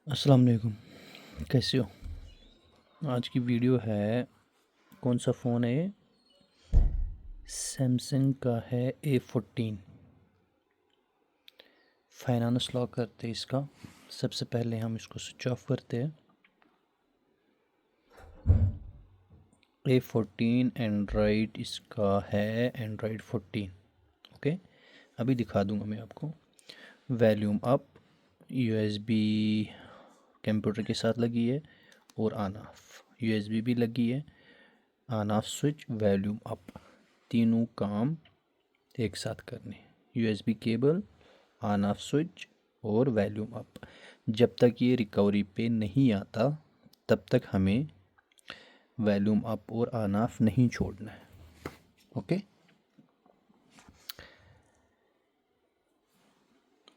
अस्सलाम वालेकुम। कैसे हो? आज की वीडियो है, कौन सा फ़ोन है ये? सैमसंग का है A14। फाइनेंस लॉक करते हैं इसका। सबसे पहले हम इसको स्विच ऑफ करते हैं। A14 एंड्रॉयड इसका है, एंड्रॉयड 14। ओके, अभी दिखा दूंगा मैं आपको। वॉल्यूम अप, USB कंप्यूटर के साथ लगी है, और ऑन ऑफ USB भी लगी है। On off switch, volume up, तीनों काम एक साथ करने। USB cable, on off switch और वॉल्यूम अप। जब तक ये रिकवरी पे नहीं आता तब तक हमें वॉल्यूम अप और ऑन ऑफ नहीं छोड़ना है। ओके,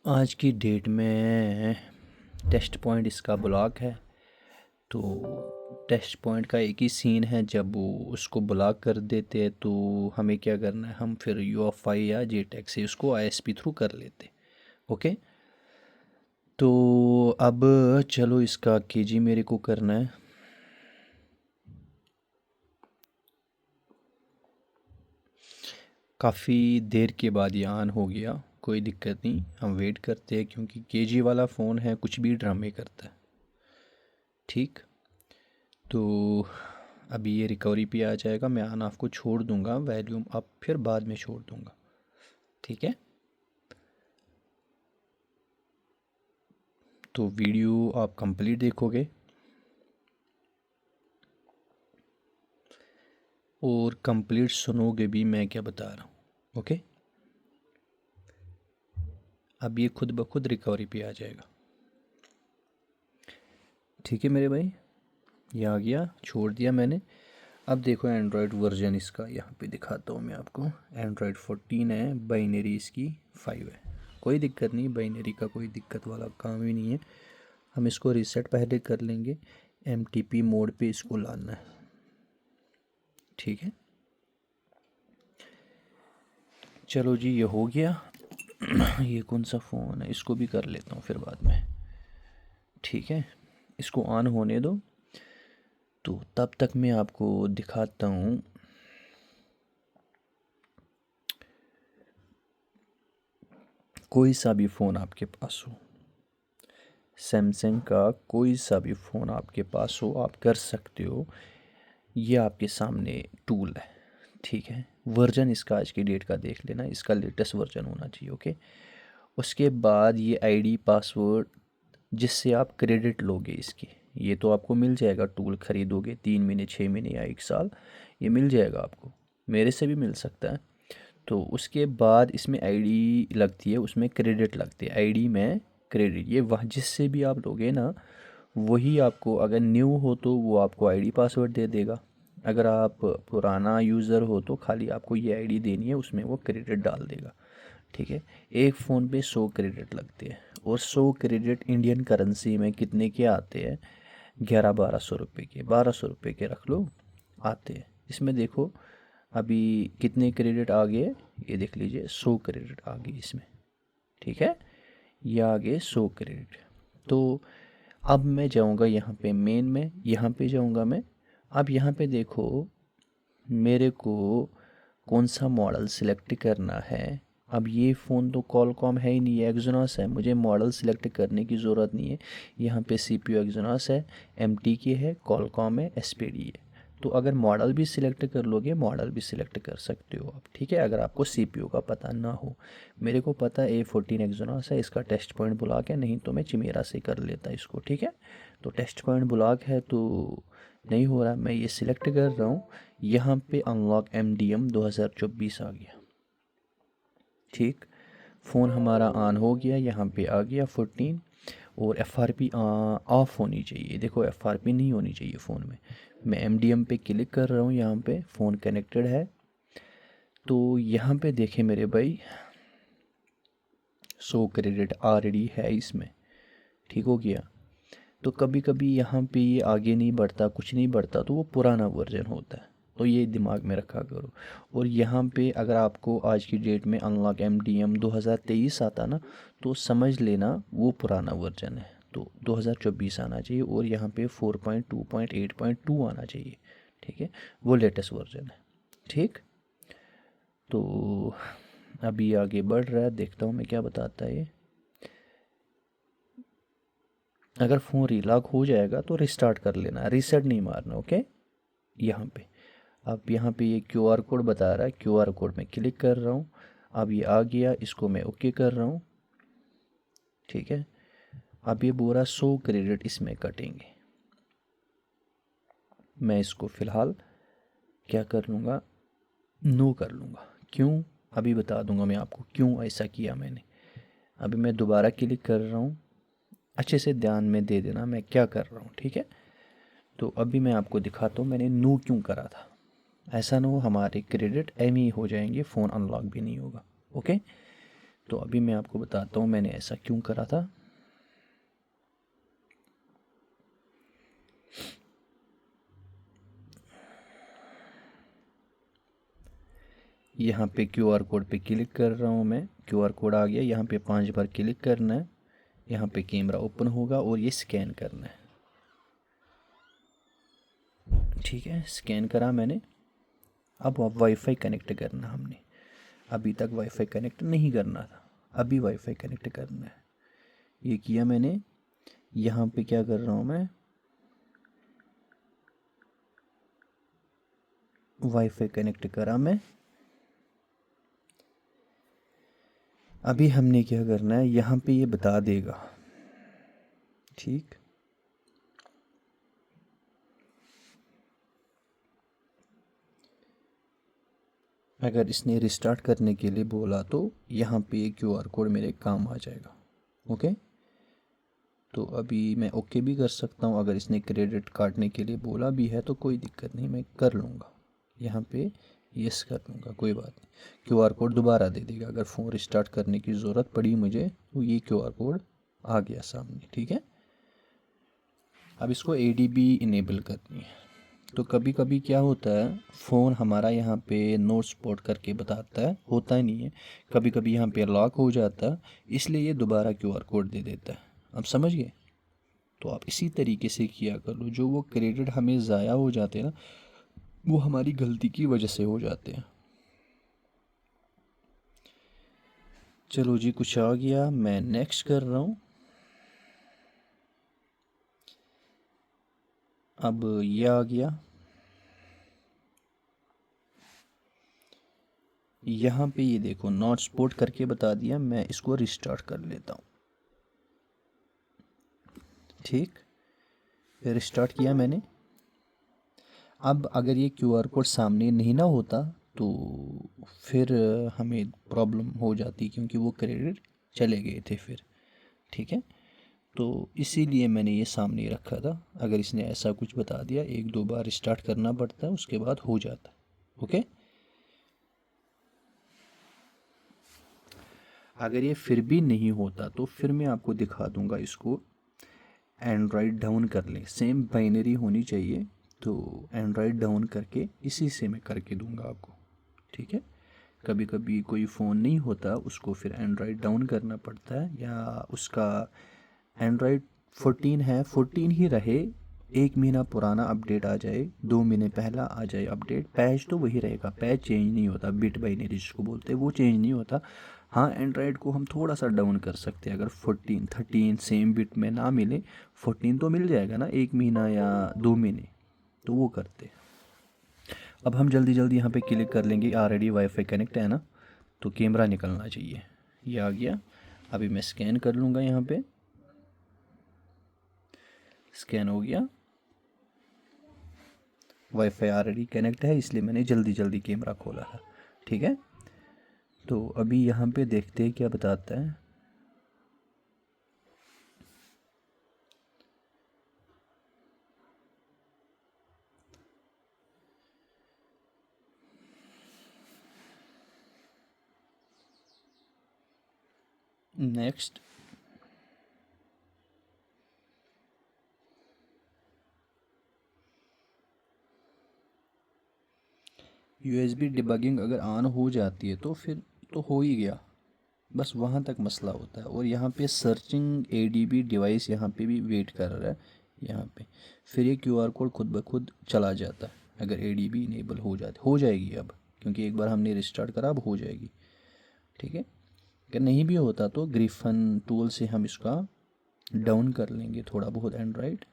आज की डेट में टेस्ट पॉइंट इसका ब्लॉक है। तो टेस्ट पॉइंट का एक ही सीन है, जब वो उसको ब्लॉक कर देते हैं तो हमें क्या करना है, हम फिर UEFI या JTAG से उसको ISP थ्रू कर लेते। ओके, तो अब चलो इसका KG मेरे को करना है। काफ़ी देर के बाद ये ऑन हो गया, कोई दिक्कत नहीं, हम वेट करते हैं क्योंकि KG वाला फ़ोन है, कुछ भी ड्रामे करता है। ठीक, तो अभी ये रिकवरी पे आ जाएगा, मैं ऑन ऑफ को छोड़ दूंगा, वॉल्यूम अप फिर बाद में छोड़ दूंगा। ठीक है, तो वीडियो आप कंप्लीट देखोगे और कंप्लीट सुनोगे भी मैं क्या बता रहा हूँ। ओके, अब ये खुद ब खुद रिकवरी पे आ जाएगा। ठीक है मेरे भाई, ये आ गया, छोड़ दिया मैंने। अब देखो एंड्रॉयड वर्जन इसका यहाँ पे दिखाता हूँ मैं आपको। एंड्रॉयड 14 है, बाइनरी इसकी 5 है। कोई दिक्कत नहीं, बाइनरी का कोई दिक्कत वाला काम ही नहीं है। हम इसको रीसेट पहले कर लेंगे, MTP मोड पे इसको लाना है। ठीक है, चलो जी, ये हो गया। ये कौन सा फ़ोन है, इसको भी कर लेता हूँ फिर बाद में। ठीक है, इसको ऑन होने दो, तो तब तक मैं आपको दिखाता हूँ। कोई सा भी फ़ोन आपके पास हो, सैमसंग का कोई सा भी फ़ोन आपके पास हो, आप कर सकते हो। ये आपके सामने टूल है। ठीक है, वर्जन इसका आज की डेट का देख लेना, इसका लेटेस्ट वर्जन होना चाहिए। ओके, उसके बाद ये आईडी पासवर्ड जिससे आप क्रेडिट लोगे इसकी, ये तो आपको मिल जाएगा। टूल ख़रीदोगे 3 महीने, 6 महीने या 1 साल, ये मिल जाएगा आपको, मेरे से भी मिल सकता है। तो उसके बाद इसमें आईडी लगती है, उसमें क्रेडिट लगते हैं। आईडी में क्रेडिट, ये वह जिससे भी आप लोगे ना, वही आपको, अगर न्यू हो तो वो आपको आईडी पासवर्ड दे देगा। अगर आप पुराना यूज़र हो तो खाली आपको ये आईडी देनी है, उसमें वो क्रेडिट डाल देगा। ठीक है, एक फ़ोन पे 100 क्रेडिट लगते हैं, और 100 क्रेडिट इंडियन करेंसी में कितने के आते हैं? 1100-1200 रुपये के, 1200 रुपये के रख लो, आते हैं। इसमें देखो अभी कितने क्रेडिट आ गए, ये देख लीजिए, 100 क्रेडिट आ गए इसमें। ठीक है, ये आ गए 100 क्रेडिट। तो अब मैं जाऊंगा यहाँ पे मेन में, यहाँ पे जाऊंगा मैं। अब यहाँ पे देखो, मेरे को कौन सा मॉडल सिलेक्ट करना है। अब ये फ़ोन तो कॉलकॉम है ही नहीं, है एक्जोनस है, मुझे मॉडल सिलेक्ट करने की ज़रूरत नहीं है। यहाँ पे CPU एक्जोनस है, MTK है, कॉलकॉम है, SPD है। तो अगर मॉडल भी सिलेक्ट कर लोगे, मॉडल भी सिलेक्ट कर सकते हो आप। ठीक है, अगर आपको CPU का पता ना हो। मेरे को पता है A14 एक्जोनस है, इसका टेस्ट पॉइंट ब्लॉक है, नहीं तो मैं चिमेरा से कर लेता इसको। ठीक है, तो टेस्ट पॉइंट ब्लॉक है तो नहीं हो रहा, मैं ये सिलेक्ट कर रहा हूँ। यहाँ पे अनलॉक MDM 2024 आ गया। ठीक, फ़ोन हमारा ऑन हो गया, यहाँ पे आ गया 14। और FRP ऑफ होनी चाहिए, देखो FRP नहीं होनी चाहिए फ़ोन में। मैं MDM पे क्लिक कर रहा हूँ, यहाँ पे फ़ोन कनेक्टेड है। तो यहाँ पे देखें मेरे भाई, 100 क्रेडिट ऑलरेडी है इसमें। ठीक हो गया, तो कभी कभी यहाँ पे ये आगे नहीं बढ़ता, कुछ नहीं बढ़ता, तो वो पुराना वर्जन होता है, तो ये दिमाग में रखा करो। और यहाँ पे अगर आपको आज की डेट में अनलॉक MDM 2023 आता ना, तो समझ लेना वो पुराना वर्जन है। तो 2024 आना चाहिए और यहाँ पे 4.2.8.2 आना चाहिए, ठीक है, वो लेटेस्ट वर्जन है। ठीक, तो अभी आगे बढ़ रहा है, देखता हूँ मैं क्या बताता है ये। अगर फ़ोन रीलॉक हो जाएगा तो रिस्टार्ट कर लेना, रीसेट नहीं मारना, ओके। यहाँ पे अब यहाँ पे ये QR कोड बता रहा है, QR कोड में क्लिक कर रहा हूँ, अब ये आ गया, इसको मैं ओके कर रहा हूँ, ठीक है। अब ये पूरा 100 क्रेडिट इसमें कटेंगे। मैं इसको फ़िलहाल क्या कर लूँगा, नो कर लूँगा। क्यों, अभी बता दूँगा मैं आपको क्यों ऐसा किया मैंने। अभी मैं दोबारा क्लिक कर रहा हूँ, अच्छे से ध्यान में दे देना मैं क्या कर रहा हूँ, ठीक है। तो अभी मैं आपको दिखाता हूँ मैंने नो क्यों करा था। ऐसा ना हो हमारे क्रेडिट एम ही हो जाएंगे, फ़ोन अनलॉक भी नहीं होगा, ओके। तो अभी मैं आपको बताता हूँ मैंने ऐसा क्यों करा था। यहाँ पे QR कोड पे क्लिक कर रहा हूँ मैं, QR कोड आ गया, यहाँ पे 5 बार क्लिक करना है, यहाँ पे कैमरा ओपन होगा और ये स्कैन करना है, ठीक है। स्कैन करा मैंने। अब वाईफाई कनेक्ट करना हमने, अभी तक वाईफाई कनेक्ट नहीं करना था, अभी वाईफाई कनेक्ट करना है, ये किया मैंने। यहाँ पे क्या कर रहा हूँ मैं, वाईफाई कनेक्ट करा मैं। अभी हमने क्या करना है, यहाँ पे ये बता देगा, ठीक। अगर इसने रिस्टार्ट करने के लिए बोला तो यहाँ पे ये QR कोड मेरे काम आ जाएगा, ओके। तो अभी मैं ओके भी कर सकता हूँ, अगर इसने क्रेडिट काटने के लिए बोला भी है तो कोई दिक्कत नहीं, मैं कर लूँगा, यहाँ पे यस कर लूँगा, कोई बात नहीं। QR कोड दोबारा दे देगा, अगर फ़ोन रिस्टार्ट करने की ज़रूरत पड़ी मुझे तो ये QR कोड आ गया सामने, ठीक है। अब इसको ADB इनेबल करनी है। तो कभी कभी क्या होता है, फ़ोन हमारा यहाँ पे नो सपोर्ट करके बताता है, होता ही नहीं है, कभी कभी यहाँ पे लॉक हो जाता है, इसलिए ये दोबारा QR कोड दे देता है। अब समझ गए। तो आप इसी तरीके से किया कर लो, जो वो क्रेडिट हमें ज़ाया हो जाते हैं ना, वो हमारी गलती की वजह से हो जाते हैं। चलो जी, कुछ आ गया, मैं नेक्स्ट कर रहा हूँ। अब ये आ गया, यहाँ पे ये देखो नॉट सपोर्ट करके बता दिया, मैं इसको रिस्टार्ट कर लेता हूँ, ठीक। रिस्टार्ट किया मैंने। अब अगर ये QR कोड सामने नहीं ना होता तो फिर हमें प्रॉब्लम हो जाती, क्योंकि वो क्रेडिट चले गए थे फिर, ठीक है। तो इसीलिए मैंने ये सामने रखा था, अगर इसने ऐसा कुछ बता दिया, 1-2 बार स्टार्ट करना पड़ता है, उसके बाद हो जाता है, ओके। अगर ये फिर भी नहीं होता तो फिर मैं आपको दिखा दूंगा, इसको एंड्रॉयड डाउन कर लें, सेम बाइनरी होनी चाहिए, तो एंड्रॉयड डाउन करके इसी से मैं करके दूंगा आपको, ठीक है। कभी कभी कोई फ़ोन नहीं होता, उसको फिर एंड्रॉयड डाउन करना पड़ता है, या उसका एंड्रॉयड 14 है, 14 ही रहे, 1 महीना पुराना अपडेट आ जाए, 2 महीने पहला आ जाए अपडेट, पैच तो वही रहेगा, पैच चेंज नहीं होता, बिट बाइनरी जिसको बोलते हैं वो चेंज नहीं होता। हाँ, एंड्रॉयड को हम थोड़ा सा डाउन कर सकते हैं, अगर 14 13 सेम बिट में ना मिले, 14 तो मिल जाएगा ना, 1 महीना या 2 महीने, तो वो करते हैं। अब हम जल्दी जल्दी यहाँ पे क्लिक कर लेंगे, ऑलरेडी वाईफाई कनेक्ट है ना, तो कैमरा निकलना चाहिए, ये आ गया। अभी मैं स्कैन कर लूँगा, यहाँ पे स्कैन हो गया, वाईफाई ऑलरेडी कनेक्ट है, इसलिए मैंने जल्दी जल्दी कैमरा खोला था, ठीक है। तो अभी यहाँ पे देखते हैं क्या बताता है। नेक्स्ट, USB डिबगिंग अगर ऑन हो जाती है तो फिर तो हो ही गया, बस वहाँ तक मसला होता है। और यहाँ पे सर्चिंग एडीबी डिवाइस यहाँ पे भी वेट कर रहा है यहाँ पे, फिर ये क्यूआर कोड खुद ब खुद चला जाता है अगर एडीबी इनेबल हो जाएगी अब, क्योंकि एक बार हमने रिस्टार्ट करा, अब हो जाएगी। ठीक है, अगर नहीं भी होता तो ग्रिफन टूल से हम इसका डाउन कर लेंगे थोड़ा बहुत एंड्रॉयड,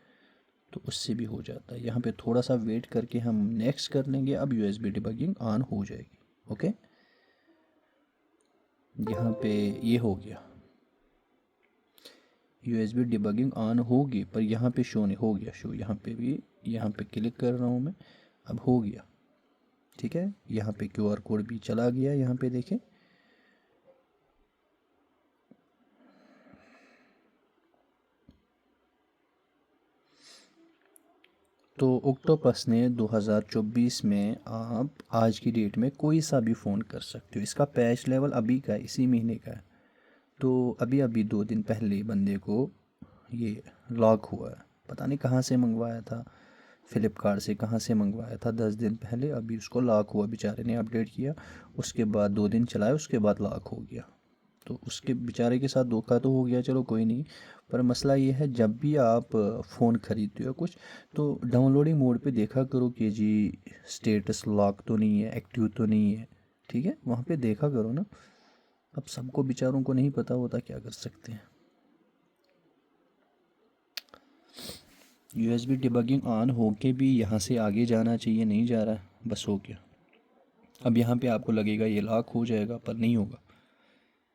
तो उससे भी हो जाता है। यहाँ पे थोड़ा सा वेट करके हम नेक्स्ट कर लेंगे। अब यूएसबी डिबगिंग ऑन हो जाएगी। ओके, यहाँ पे ये हो गया, यूएसबी डिबगिंग ऑन होगी, पर यहाँ पे शो नहीं हो गया शो, यहाँ पे भी, यहाँ पे क्लिक कर रहा हूँ मैं, अब हो गया। ठीक है, यहाँ पे क्यूआर कोड भी चला गया, यहाँ पे देखें। तो ऑक्टोपस ने 2024 में आप आज की डेट में कोई सा भी फ़ोन कर सकते हो। इसका पैच लेवल अभी का है, इसी महीने का है। तो अभी अभी 2 दिन पहले बंदे को ये लॉक हुआ है, पता नहीं कहाँ से मंगवाया था, फ्लिपकार्ट से कहाँ से मंगवाया था 10 दिन पहले, अभी उसको लॉक हुआ, बेचारे ने अपडेट किया, उसके बाद 2 दिन चलाया, उसके बाद लॉक हो गया। तो उसके बेचारे के साथ धोखा तो हो गया, चलो कोई नहीं। पर मसला ये है, जब भी आप फ़ोन ख़रीदते हो कुछ, तो डाउनलोडिंग मोड पे देखा करो कि जी स्टेटस लॉक तो नहीं है, एक्टिव तो नहीं है। ठीक है, वहाँ पे देखा करो ना। अब सबको बेचारों को नहीं पता होता, क्या कर सकते हैं। यूएसबी डिबगिंग ऑन होके भी यहाँ से आगे जाना चाहिए, नहीं जा रहा, बस हो गया। अब यहाँ पे आपको लगेगा ये लॉक हो जाएगा, पर नहीं होगा।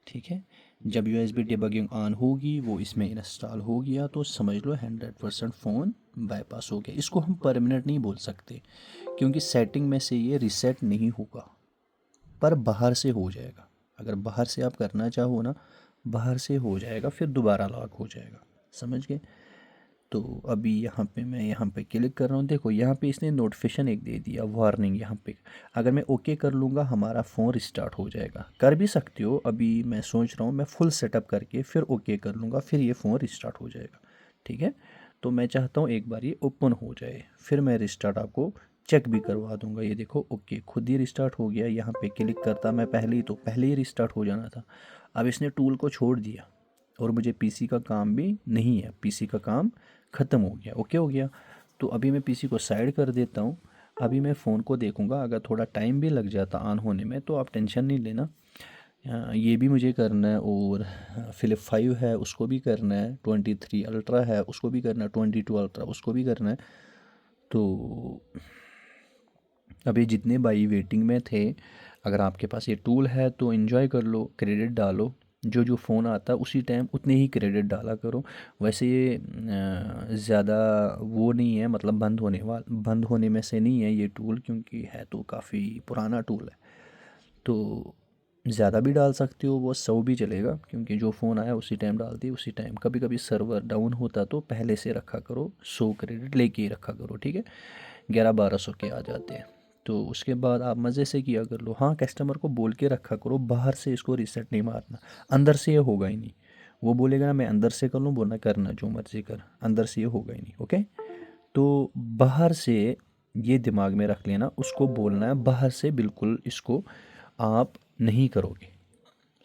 ठीक है, जब यूएसबी डिबगिंग ऑन होगी, वो इसमें इंस्टॉल हो गया, तो समझ लो 100% फ़ोन बाईपास हो गया। इसको हम परमानेंट नहीं बोल सकते, क्योंकि सेटिंग में से ये रीसेट नहीं होगा, पर बाहर से हो जाएगा। अगर बाहर से आप करना चाहो ना, बाहर से हो जाएगा, फिर दोबारा लॉक हो जाएगा। समझ गए? तो अभी यहाँ पे मैं यहाँ पे क्लिक कर रहा हूँ, देखो यहाँ पे इसने नोटिफिकेशन एक दे दिया, वार्निंग। यहाँ पे अगर मैं ओके कर लूँगा, हमारा फ़ोन रिस्टार्ट हो जाएगा। कर भी सकते हो, अभी मैं सोच रहा हूँ मैं फुल सेटअप करके फिर ओके कर लूँगा, फिर ये फ़ोन रिस्टार्ट हो जाएगा। ठीक है, तो मैं चाहता हूँ एक बार ये ओपन हो जाए, फिर मैं रिस्टार्ट आपको चेक भी करवा दूंगा। ये देखो, ओके, खुद ही रिस्टार्ट हो गया। यहाँ पे क्लिक करता मैं पहले ही रिस्टार्ट हो जाना था। अब इसने टूल को छोड़ दिया, और मुझे पीसी का काम भी नहीं है, पीसी का काम ख़त्म हो गया, ओके हो गया। तो अभी मैं पीसी को साइड कर देता हूँ। अभी मैं फ़ोन को देखूँगा, अगर थोड़ा टाइम भी लग जाता ऑन होने में तो आप टेंशन नहीं लेना। ये भी मुझे करना है, और फ़िलिप 5 है उसको भी करना है, 23 अल्ट्रा है उसको भी करना है, 22 अल्ट्रा उसको भी करना है। तो अभी जितने भाई वेटिंग में थे, अगर आपके पास ये टूल है तो एंजॉय कर लो, क्रेडिट डालो। जो जो फ़ोन आता है उसी टाइम उतने ही क्रेडिट डाला करो। वैसे ये ज़्यादा वो नहीं है, मतलब बंद होने में से नहीं है ये टूल, क्योंकि है तो काफ़ी पुराना टूल है। तो ज़्यादा भी डाल सकते हो, वो 100 भी चलेगा, क्योंकि जो फ़ोन आया उसी टाइम डाल दी उसी टाइम। कभी कभी सर्वर डाउन होता तो पहले से रखा करो, 100 क्रेडिट लेके ही रखा करो। ठीक है, 1100-1200 के आ जाते हैं। तो उसके बाद आप मज़े से किया कर लो। हाँ, कस्टमर को बोल के रखा करो, बाहर से इसको रीसेट नहीं मारना, अंदर से ये होगा ही नहीं। वो बोलेगा ना मैं अंदर से कर लूँ, बोलना करना जो मर्जी कर, अंदर से ये होगा ही नहीं। ओके, तो बाहर से ये दिमाग में रख लेना, उसको बोलना है बाहर से बिल्कुल इसको आप नहीं करोगे।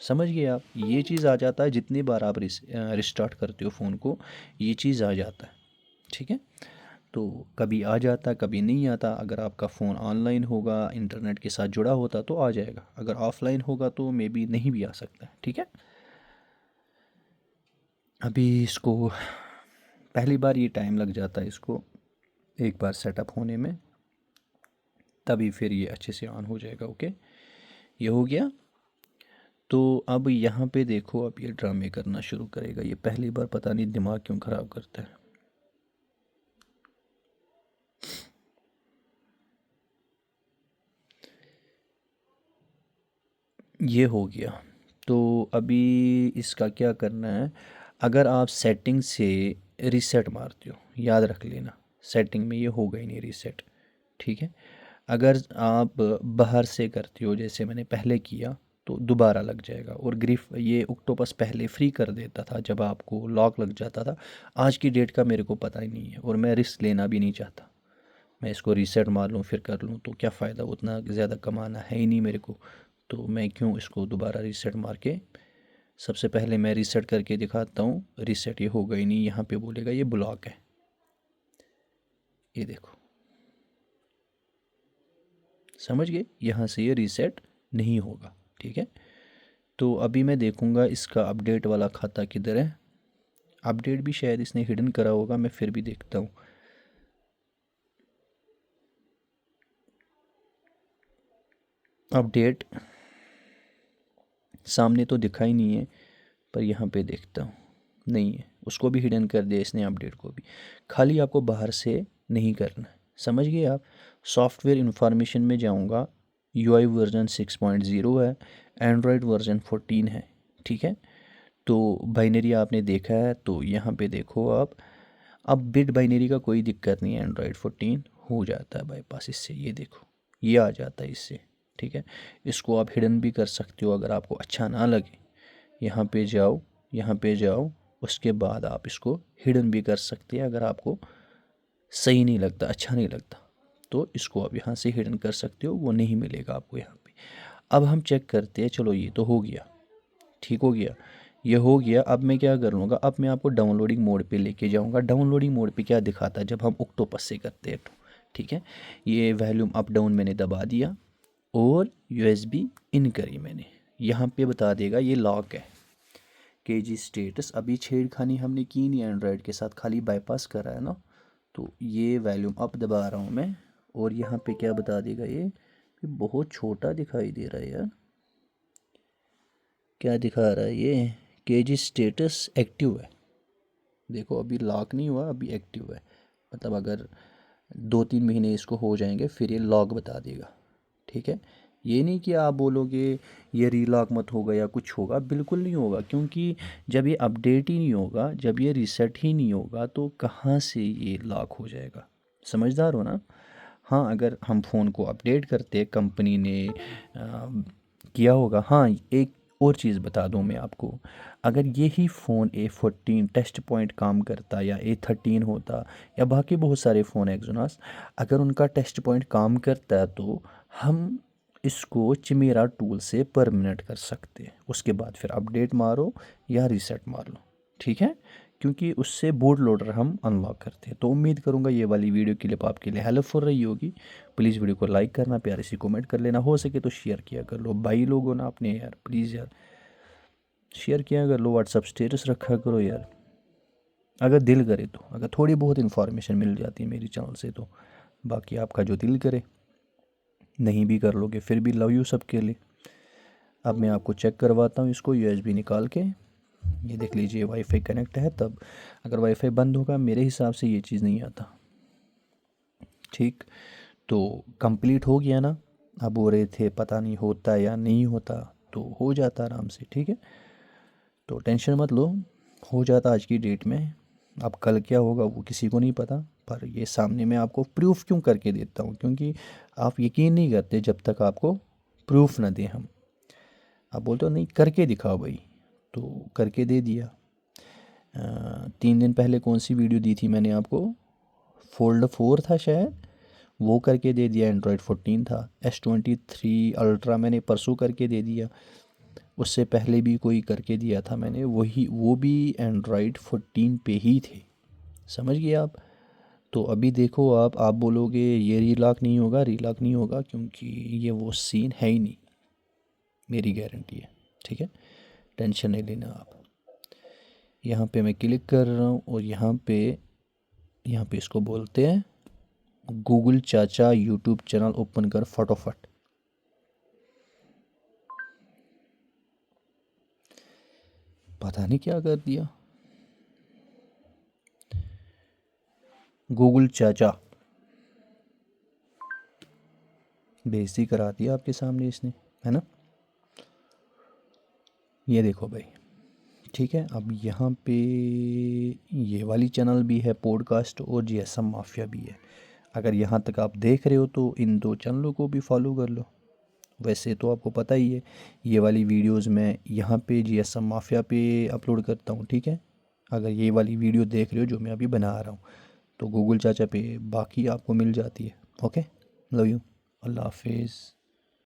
समझ गए आप? ये चीज़ आ जाता है जितनी बार आप रिस्टार्ट करते हो फ़ोन को, ये चीज़ आ जाता है। ठीक है, तो कभी आ जाता कभी नहीं आता। अगर आपका फ़ोन ऑनलाइन होगा, इंटरनेट के साथ जुड़ा होता तो आ जाएगा, अगर ऑफलाइन होगा तो मे बी नहीं भी आ सकता है। ठीक है, अभी इसको पहली बार ये टाइम लग जाता है इसको एक बार सेटअप होने में, तभी फिर ये अच्छे से ऑन हो जाएगा। ओके, ये हो गया। तो अब यहाँ पे देखो, अब ये ड्रामे करना शुरू करेगा। ये पहली बार पता नहीं दिमाग क्यों ख़राब करता है। ये हो गया। तो अभी इसका क्या करना है, अगर आप सेटिंग से रीसेट मारते हो, याद रख लेना, सेटिंग में ये होगा ही नहीं रीसेट। ठीक है, अगर आप बाहर से करते हो जैसे मैंने पहले किया, तो दोबारा लग जाएगा। और ग्रिफ ये ऑक्टोपस पहले फ्री कर देता था जब आपको लॉक लग जाता था। आज की डेट का मेरे को पता ही नहीं है, और मैं रिस्क लेना भी नहीं चाहता। मैं इसको रीसेट मार लूँ फिर कर लूँ तो क्या फ़ायदा, उतना ज़्यादा कमाना है ही नहीं मेरे को। तो मैं क्यों इसको दोबारा रीसेट मार के सबसे पहले मैं रीसेट करके दिखाता हूँ। रीसेट ये होगा ही नहीं, यहाँ पे बोलेगा ये ब्लॉक है। ये देखो, समझ गए, यहाँ से ये रीसेट नहीं होगा। ठीक है, तो अभी मैं देखूँगा इसका अपडेट वाला खाता किधर है। अपडेट भी शायद इसने हिडन करा होगा, मैं फिर भी देखता हूँ। अपडेट सामने तो दिखा ही नहीं है, पर यहाँ पे देखता हूँ, नहीं है, उसको भी हिडन कर दिया इसने, अपडेट को भी। खाली आपको बाहर से नहीं करना है, समझ गए आप। सॉफ्टवेयर इंफॉर्मेशन में जाऊँगा, UI वर्जन 6.0 है, एंड्रॉयड वर्जन 14 है। ठीक है, तो बाइनरी आपने देखा है, तो यहाँ पे देखो आप, अब बिट बाइनरी का कोई दिक्कत नहीं है, एंड्रॉयड 14 हो जाता है बाईपास इससे। ये देखो, ये आ जाता है इससे। ठीक है, इसको आप हिडन भी कर सकते हो अगर आपको अच्छा ना लगे। यहाँ पे जाओ, यहाँ पे जाओ, उसके बाद आप इसको हिडन भी कर सकते हैं। अगर आपको सही नहीं लगता, अच्छा नहीं लगता, तो इसको आप यहाँ से हिडन कर सकते हो, वो नहीं मिलेगा आपको यहाँ पे। अब हम चेक करते हैं, चलो ये तो हो गया, ठीक हो गया, ये हो गया। अब मैं क्या कर लूँगा, अब मैं आपको डाउनलोडिंग मोड पे लेके जाऊँगा। डाउनलोडिंग मोड पे क्या दिखाता है जब हम ऑक्टोपस से करते हैं तो। ठीक है, ये वॉल्यूम अप डाउन मैंने दबा दिया और USB इन करी मैंने, यहाँ पे बता देगा ये लॉक है। KG स्टेटस, अभी छेड़खानी हमने की नहीं एंड्रॉयड के साथ, खाली बाईपास करा है ना। तो ये वॉल्यूम अप दबा रहा हूँ मैं, और यहाँ पे क्या बता देगा ये बहुत छोटा दिखाई दे रहा है यार, क्या दिखा रहा है ये, KG स्टेटस एक्टिव है। देखो अभी लॉक नहीं हुआ, अभी एक्टिव है, मतलब अगर 2-3 महीने इसको हो जाएंगे फिर ये लॉक बता देगा। ठीक है, ये नहीं कि आप बोलोगे ये रीलॉक मत होगा या कुछ होगा, बिल्कुल नहीं होगा, क्योंकि जब ये अपडेट ही नहीं होगा, जब ये रीसेट ही नहीं होगा, तो कहाँ से ये लॉक हो जाएगा। समझदार हो ना। हाँ, अगर हम फ़ोन को अपडेट करते, कंपनी ने किया होगा। हाँ, एक और चीज़ बता दूँ मैं आपको, अगर यही फ़ोन A14 टेस्ट पॉइंट काम करता, या A13 होता, या बाकी बहुत सारे फ़ोन एक्सोनस, अगर उनका टेस्ट पॉइंट काम करता है, तो हम इसको चिमेरा टूल से परमानेंट कर सकते हैं। उसके बाद फिर अपडेट मारो या रीसेट मार लो। ठीक है, क्योंकि उससे बोर्ड लोडर हम अनलॉक करते हैं। तो उम्मीद करूँगा ये वाली वीडियो क्लिप आपके लिए हेल्पफुल रही होगी। प्लीज़ वीडियो को लाइक करना, प्यारे से कमेंट कर लेना, हो सके तो शेयर किया कर लो भाई लोगों ना अपने यार, प्लीज़ यार शेयर किया कर लो, व्हाट्सअप स्टेटस रखा करो यार, अगर दिल करे तो। अगर थोड़ी बहुत इन्फॉर्मेशन मिल जाती है मेरी चैनल से तो, बाकी आपका जो दिल करे, नहीं भी कर लोगे फिर भी लव यू सबके लिए। अब मैं आपको चेक करवाता हूँ इसको USB निकाल के। ये देख लीजिए वाईफाई कनेक्ट है, तब अगर वाईफाई बंद होगा मेरे हिसाब से ये चीज़ नहीं आता। ठीक, तो कंप्लीट हो गया ना। अब बोल रहे थे पता नहीं होता या नहीं होता, तो हो जाता आराम से। ठीक है, तो टेंशन मत लो, हो जाता आज की डेट में। अब कल क्या होगा वो किसी को नहीं पता, पर ये सामने मैं आपको प्रूफ क्यों करके देता हूँ, क्योंकि आप यकीन नहीं करते जब तक आपको प्रूफ ना दें हम। आप बोलते हो नहीं करके दिखाओ भाई, तो करके दे दिया। 3 दिन पहले कौन सी वीडियो दी थी मैंने आपको, फोल्ड 4 था शायद, वो करके दे दिया। एंड्रॉयड 14 था। S23 अल्ट्रा मैंने परसों करके दे दिया। उससे पहले भी कोई करके दिया था मैंने, वही वो भी एंड्रॉयड 14 पे ही थे। समझ गए आप। तो अभी देखो आप बोलोगे ये रीलॉक नहीं होगा, रीलॉक नहीं होगा, क्योंकि ये वो सीन है ही नहीं, मेरी गारंटी है। ठीक है, टेंशन नहीं लेना आप। यहाँ पे मैं क्लिक कर रहा हूँ, और यहाँ पे इसको बोलते हैं गूगल चाचा यूट्यूब चैनल ओपन कर फटाफट। पता नहीं क्या कर दिया, गूगल चाचा बेइज्जती करा दिया आपके सामने इसने, है ना। ये देखो भाई, ठीक है। अब यहाँ पे ये वाली चैनल भी है पॉडकास्ट, और GSM माफिया भी है। अगर यहाँ तक आप देख रहे हो तो इन 2 चैनलों को भी फॉलो कर लो। वैसे तो आपको पता ही है, ये वाली वीडियोस मैं यहाँ पे GSM माफिया पे अपलोड करता हूँ। ठीक है, अगर ये वाली वीडियो देख रहे हो जो मैं अभी बना रहा हूँ, तो गूगल चाचा पे बाकी आपको मिल जाती है। ओके, लव यू, अल्लाह हाफिज़।